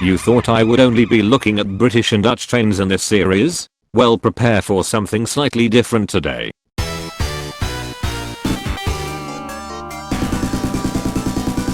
You thought I would only be looking at British and Dutch trains in this series? Well, prepare for something slightly different today.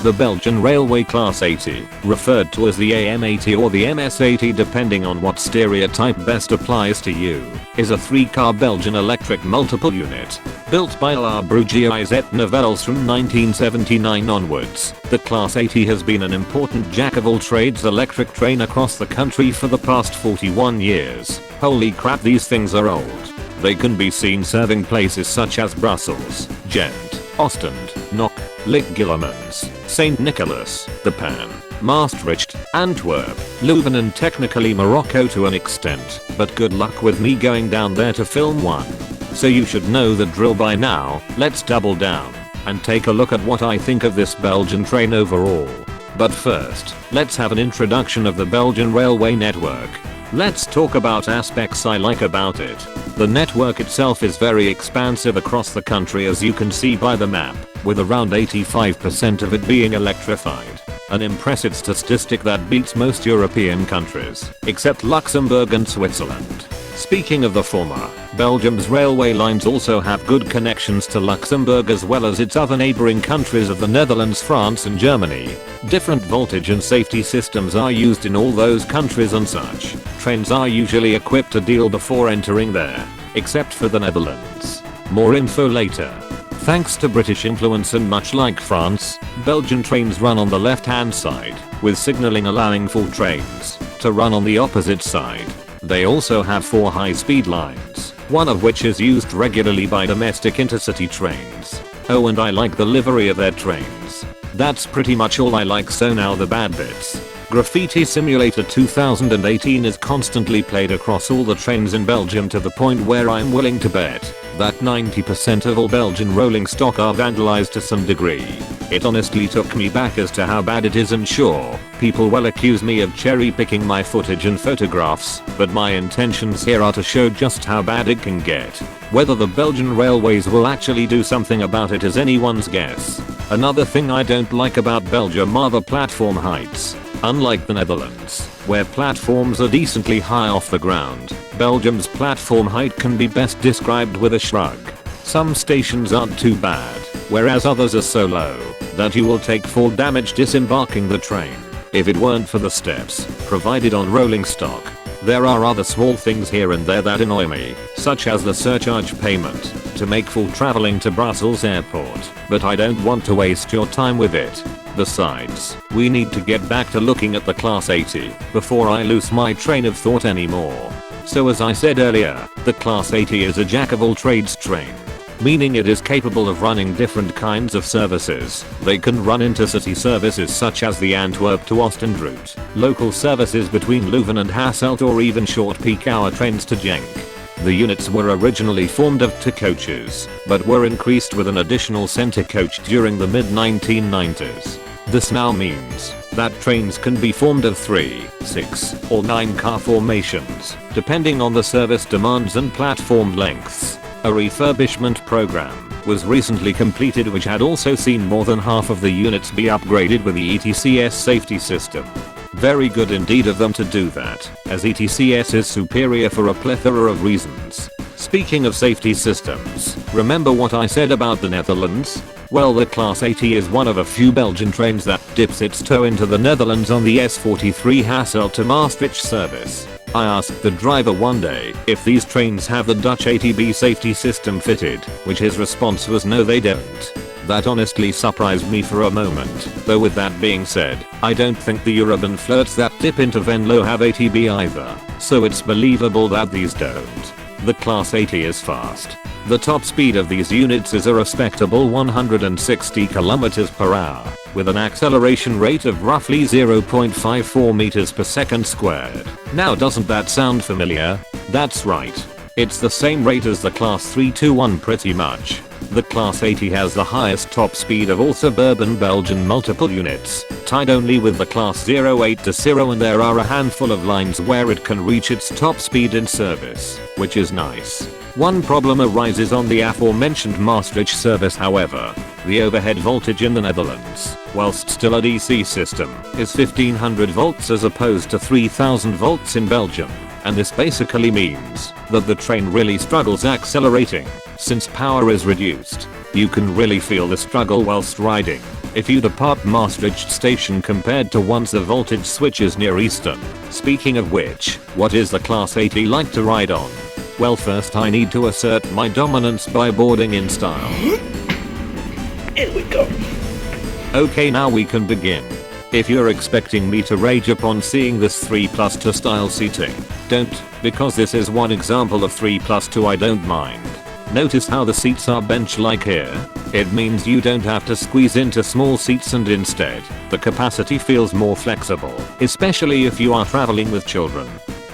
The Belgian Railway Class 80, referred to as the AM80 or the MS80 depending on what stereotype best applies to you, is a 3-car Belgian electric multiple unit. Built by La Brugiers et Nivelles from 1979 onwards, the Class 80 has been an important jack-of-all-trades electric train across the country for the past 41 years. Holy crap, these things are old. They can be seen serving places such as Brussels, Ghent, Ostend, Knock, Lick-Guillemins, St. Nicholas, The Pan, Maastricht, Antwerp, Leuven and technically Morocco to an extent, but good luck with me going down there to film one. So you should know the drill by now. Let's double down and take a look at what I think of this Belgian train overall. But first, let's have an introduction of the Belgian railway network. Let's talk about aspects I like about it. The network itself is very expansive across the country, as you can see by the map, with around 85% of it being electrified. An impressive statistic that beats most European countries, except Luxembourg and Switzerland. Speaking of the former, Belgium's railway lines also have good connections to Luxembourg as well as its other neighboring countries of the Netherlands, France and Germany. Different voltage and safety systems are used in all those countries and such. Trains are usually equipped to deal before entering there, except for the Netherlands. More info later. Thanks to British influence and much like France, Belgian trains run on the left-hand side, with signalling allowing for trains to run on the opposite side. They also have 4 high-speed lines, one of which is used regularly by domestic intercity trains. Oh, and I like the livery of their trains. That's pretty much all I like, so now the bad bits. Graffiti Simulator 2018 is constantly played across all the trains in Belgium to the point where I'm willing to bet that 90% of all Belgian rolling stock are vandalized to some degree. It honestly took me back as to how bad it is, and sure, people will accuse me of cherry picking my footage and photographs, but my intentions here are to show just how bad it can get. Whether the Belgian railways will actually do something about it is anyone's guess. Another thing I don't like about Belgium are the platform heights. Unlike the Netherlands, where platforms are decently high off the ground, Belgium's platform height can be best described with a shrug. Some stations aren't too bad, whereas others are so low that you will take fall damage disembarking the train. If it weren't for the steps provided on rolling stock, there are other small things here and there that annoy me, such as the surcharge payment to make full traveling to Brussels airport, but I don't want to waste your time with it. Besides, we need to get back to looking at the Class 80 before I lose my train of thought anymore. So as I said earlier, the Class 80 is a jack-of-all-trades train, meaning it is capable of running different kinds of services. They can run intercity services such as the Antwerp to Ostend route, local services between Leuven and Hasselt, or even short peak hour trains to Genk. The units were originally formed of 2 coaches, but were increased with an additional center coach during the mid-1990s. This now means that trains can be formed of 3, 6, or 9 car formations, depending on the service demands and platform lengths. A refurbishment program was recently completed which had also seen more than half of the units be upgraded with the ETCS safety system. Very good indeed of them to do that, as ETCS is superior for a plethora of reasons. Speaking of safety systems, remember what I said about the Netherlands? Well, the Class 80 is one of a few Belgian trains that dips its toe into the Netherlands on the S43 Hasselt to Maastricht service. I asked the driver one day if these trains have the Dutch 80B safety system fitted, which his response was no, they don't. That honestly surprised me for a moment, though with that being said, I don't think the urban flirts that dip into Venlo have 80B either, so it's believable that these don't. The Class 80 is fast. The top speed of these units is a respectable 160 km per hour, with an acceleration rate of roughly 0.54 meters per second squared. Now doesn't that sound familiar? That's right. It's the same rate as the Class 321 pretty much. The Class 80 has the highest top speed of all suburban Belgian multiple units, tied only with the Class 08 to 0, and there are a handful of lines where it can reach its top speed in service, which is nice. One problem arises on the aforementioned Maastricht service however. The overhead voltage in the Netherlands, whilst still a DC system, is 1500 volts as opposed to 3000 volts in Belgium. And this basically means that the train really struggles accelerating. Since power is reduced, you can really feel the struggle whilst riding. If you depart Maastricht station compared to once the voltage switches near Eastern. Speaking of which, what is the Class 80 like to ride on? Well, first I need to assert my dominance by boarding in style. Here we go. Okay, now we can begin. If you're expecting me to rage upon seeing this 3+2 style seating, don't, because this is one example of 3+2 I don't mind. Notice how the seats are bench-like here? It means you don't have to squeeze into small seats and instead, the capacity feels more flexible, especially if you are traveling with children.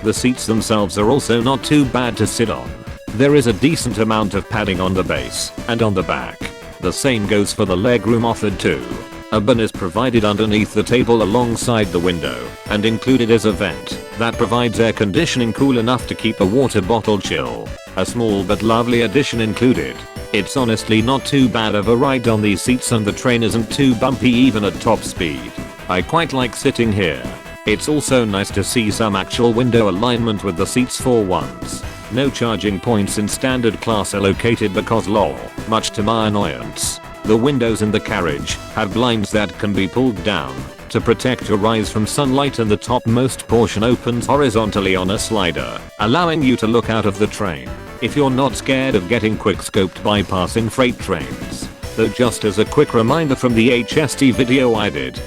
The seats themselves are also not too bad to sit on. There is a decent amount of padding on the base and on the back. The same goes for the legroom offered too. A bin is provided underneath the table alongside the window, and included is a vent that provides air conditioning cool enough to keep a water bottle chill. A small but lovely addition included. It's honestly not too bad of a ride on these seats and the train isn't too bumpy even at top speed. I quite like sitting here. It's also nice to see some actual window alignment with the seats for once. No charging points in standard class are located because lol, much to my annoyance. The windows in the carriage have blinds that can be pulled down to protect your eyes from sunlight and the topmost portion opens horizontally on a slider, allowing you to look out of the train. If you're not scared of getting quick-scoped by passing freight trains. Though just as a quick reminder from the HST video I did.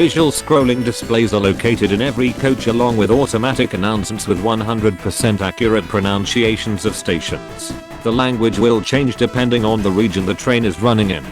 Visual scrolling displays are located in every coach along with automatic announcements with 100% accurate pronunciations of stations. The language will change depending on the region the train is running in.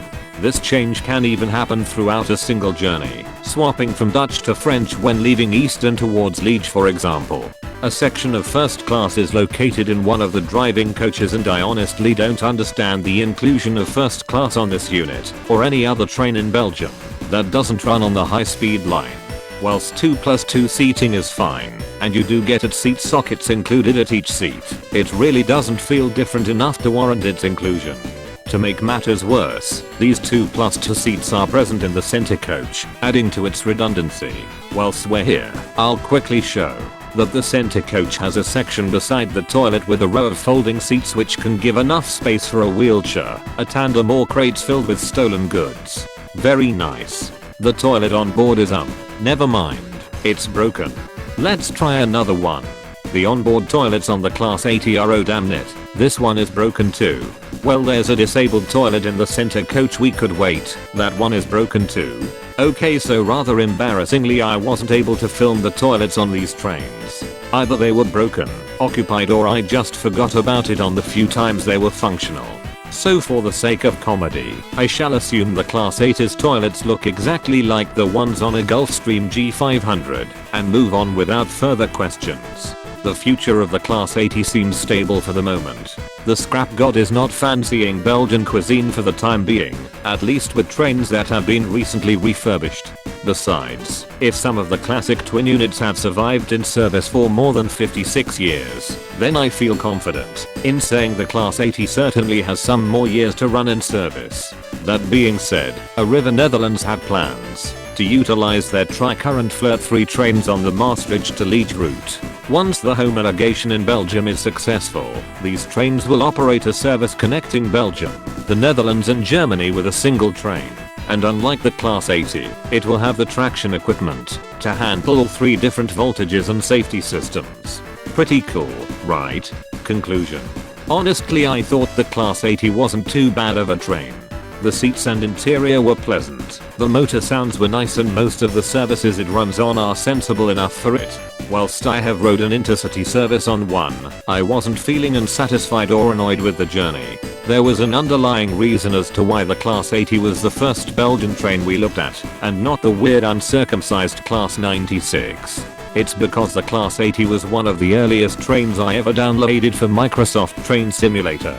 This change can even happen throughout a single journey, swapping from Dutch to French when leaving Eastern towards Liege for example. A section of first class is located in one of the driving coaches and I honestly don't understand the inclusion of first class on this unit or any other train in Belgium that doesn't run on the high-speed line. Whilst 2+2 seating is fine, and you do get seat sockets included at each seat, it really doesn't feel different enough to warrant its inclusion. To make matters worse, these 2+2 seats are present in the center coach, adding to its redundancy. Whilst we're here, I'll quickly show that the center coach has a section beside the toilet with a row of folding seats which can give enough space for a wheelchair, a tandem or crates filled with stolen goods. Very nice. The toilet on board is never mind, it's broken. Let's try another one. The onboard toilets on the Class 80 are oh damn it, this one is broken too. Well, there's a disabled toilet in the center coach, we could wait, that one is broken too. Okay, so rather embarrassingly I wasn't able to film the toilets on these trains. Either they were broken, occupied or I just forgot about it on the few times they were functional. So for the sake of comedy, I shall assume the Class 80's toilets look exactly like the ones on a Gulfstream G500 and move on without further questions. The future of the Class 80 seems stable for the moment. The scrap god is not fancying Belgian cuisine for the time being, at least with trains that have been recently refurbished. Besides, if some of the classic twin units have survived in service for more than 56 years, then I feel confident in saying the Class 80 certainly has some more years to run in service. That being said, Arriva Netherlands have plans to utilize their tri-current Flirt 3 trains on the Maastricht to Liege route. Once the homologation in Belgium is successful, these trains will operate a service connecting Belgium, the Netherlands and Germany with a single train. And unlike the Class 80, it will have the traction equipment to handle all 3 different voltages and safety systems. Pretty cool, right? Conclusion. Honestly, I thought the Class 80 wasn't too bad of a train. The seats and interior were pleasant, the motor sounds were nice and most of the services it runs on are sensible enough for it. Whilst I have rode an intercity service on one, I wasn't feeling unsatisfied or annoyed with the journey. There was an underlying reason as to why the Class 80 was the first Belgian train we looked at, and not the weird uncircumcised Class 96. It's because the Class 80 was one of the earliest trains I ever downloaded for Microsoft Train Simulator.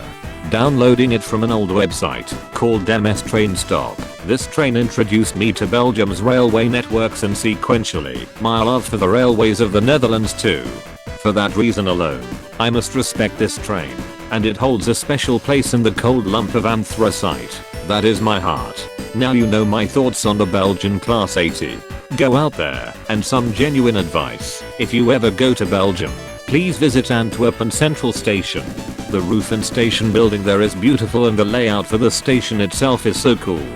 Downloading it from an old website called MS Train Stop, This train introduced me to Belgium's railway networks and sequentially my love for the railways of the Netherlands too. For that reason alone, I must respect this train, and it holds a special place in the cold lump of anthracite that is my heart. Now you know my thoughts on the Belgian Class 80. Go out there, and some genuine advice: if you ever go to Belgium, please visit Antwerp Central Station. The roof and station building there is beautiful and the layout for the station itself is so cool.